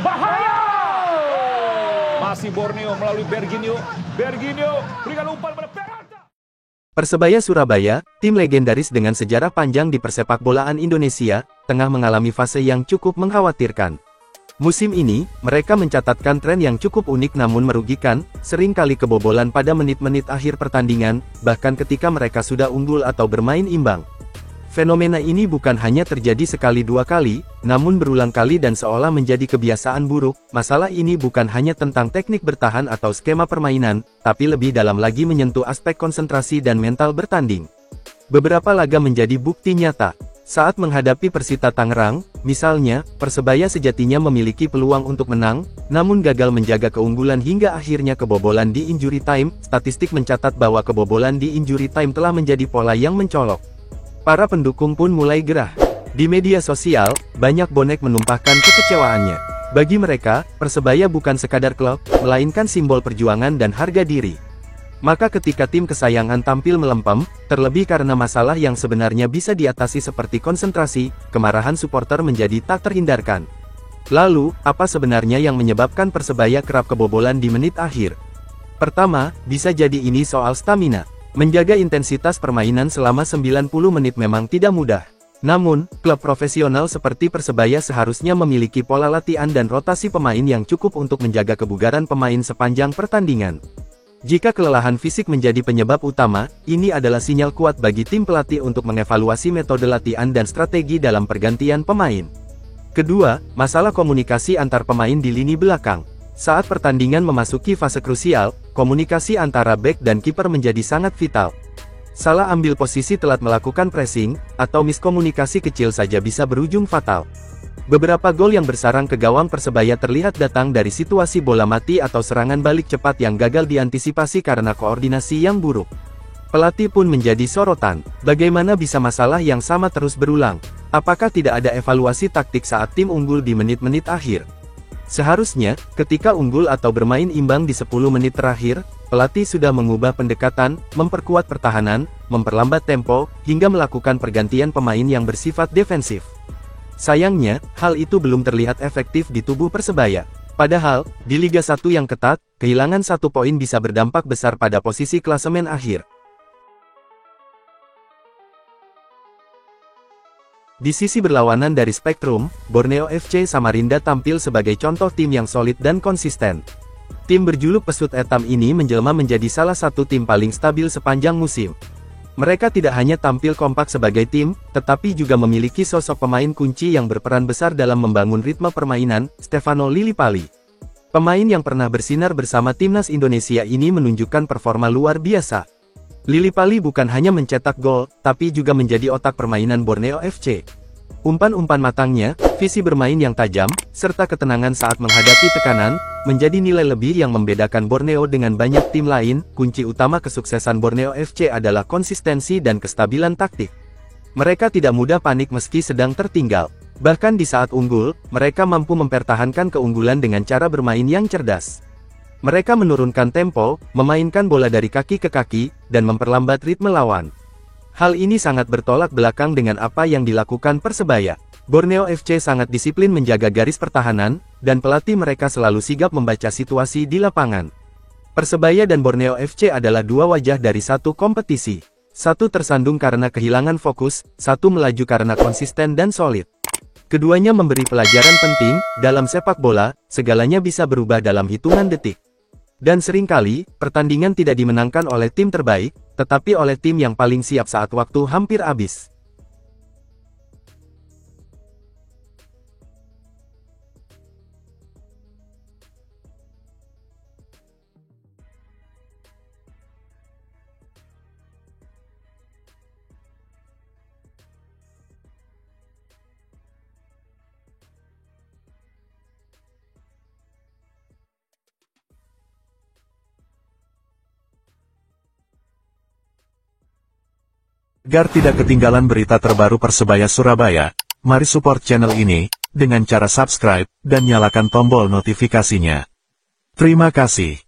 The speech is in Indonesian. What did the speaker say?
bahaya. Masih Borneo melalui Berginio. Berginio berikan umpan pada Peralta. Persebaya Surabaya, tim legendaris dengan sejarah panjang di persepakbolaan Indonesia, tengah mengalami fase yang cukup mengkhawatirkan. Musim ini, mereka mencatatkan tren yang cukup unik namun merugikan, sering kali kebobolan pada menit-menit akhir pertandingan, bahkan ketika mereka sudah unggul atau bermain imbang. Fenomena ini bukan hanya terjadi sekali dua kali, namun berulang kali dan seolah menjadi kebiasaan buruk. Masalah ini bukan hanya tentang teknik bertahan atau skema permainan, tapi lebih dalam lagi menyentuh aspek konsentrasi dan mental bertanding. Beberapa laga menjadi bukti nyata. Saat menghadapi Persita Tangerang, misalnya, Persebaya sejatinya memiliki peluang untuk menang, namun gagal menjaga keunggulan hingga akhirnya kebobolan di injury time. Statistik mencatat bahwa kebobolan di injury time telah menjadi pola yang mencolok. Para pendukung pun mulai gerah. Di media sosial, banyak bonek menumpahkan kekecewaannya. Bagi mereka, Persebaya bukan sekadar klub, melainkan simbol perjuangan dan harga diri. Maka ketika tim kesayangan tampil melempem, terlebih karena masalah yang sebenarnya bisa diatasi seperti konsentrasi, kemarahan supporter menjadi tak terhindarkan. Lalu, apa sebenarnya yang menyebabkan Persebaya kerap kebobolan di menit akhir? Pertama, bisa jadi ini soal stamina. Menjaga intensitas permainan selama 90 menit memang tidak mudah. Namun, klub profesional seperti Persebaya seharusnya memiliki pola latihan dan rotasi pemain yang cukup untuk menjaga kebugaran pemain sepanjang pertandingan. Jika kelelahan fisik menjadi penyebab utama, ini adalah sinyal kuat bagi tim pelatih untuk mengevaluasi metode latihan dan strategi dalam pergantian pemain. Kedua, masalah komunikasi antar pemain di lini belakang. Saat pertandingan memasuki fase krusial, komunikasi antara bek dan kiper menjadi sangat vital. Salah ambil posisi telat melakukan pressing, atau miskomunikasi kecil saja bisa berujung fatal. Beberapa gol yang bersarang ke gawang Persebaya terlihat datang dari situasi bola mati atau serangan balik cepat yang gagal diantisipasi karena koordinasi yang buruk. Pelatih pun menjadi sorotan. Bagaimana bisa masalah yang sama terus berulang? Apakah tidak ada evaluasi taktik saat tim unggul di menit-menit akhir? Seharusnya, ketika unggul atau bermain imbang di 10 menit terakhir, pelatih sudah mengubah pendekatan, memperkuat pertahanan, memperlambat tempo, hingga melakukan pergantian pemain yang bersifat defensif. Sayangnya, hal itu belum terlihat efektif di tubuh Persebaya. Padahal, di Liga 1 yang ketat, kehilangan 1 poin bisa berdampak besar pada posisi klasemen akhir. Di sisi berlawanan dari spektrum, Borneo FC Samarinda tampil sebagai contoh tim yang solid dan konsisten. Tim berjuluk Pesut Etam ini menjelma menjadi salah satu tim paling stabil sepanjang musim. Mereka tidak hanya tampil kompak sebagai tim, tetapi juga memiliki sosok pemain kunci yang berperan besar dalam membangun ritme permainan, Stefano Lillipali. Pemain yang pernah bersinar bersama timnas Indonesia ini menunjukkan performa luar biasa. Lillipali bukan hanya mencetak gol, tapi juga menjadi otak permainan Borneo FC. Umpan-umpan matangnya, visi bermain yang tajam, serta ketenangan saat menghadapi tekanan, menjadi nilai lebih yang membedakan Borneo dengan banyak tim lain. Kunci utama kesuksesan Borneo FC adalah konsistensi dan kestabilan taktik. Mereka tidak mudah panik meski sedang tertinggal. Bahkan di saat unggul, mereka mampu mempertahankan keunggulan dengan cara bermain yang cerdas. Mereka menurunkan tempo, memainkan bola dari kaki ke kaki, dan memperlambat ritme lawan. Hal ini sangat bertolak belakang dengan apa yang dilakukan Persebaya. Borneo FC sangat disiplin menjaga garis pertahanan, dan pelatih mereka selalu sigap membaca situasi di lapangan. Persebaya dan Borneo FC adalah dua wajah dari satu kompetisi. Satu tersandung karena kehilangan fokus, satu melaju karena konsisten dan solid. Keduanya memberi pelajaran penting, dalam sepak bola, segalanya bisa berubah dalam hitungan detik. Dan seringkali, pertandingan tidak dimenangkan oleh tim terbaik, tetapi oleh tim yang paling siap saat waktu hampir habis. Agar tidak ketinggalan berita terbaru Persebaya Surabaya, mari support channel ini, dengan cara subscribe, dan nyalakan tombol notifikasinya. Terima kasih.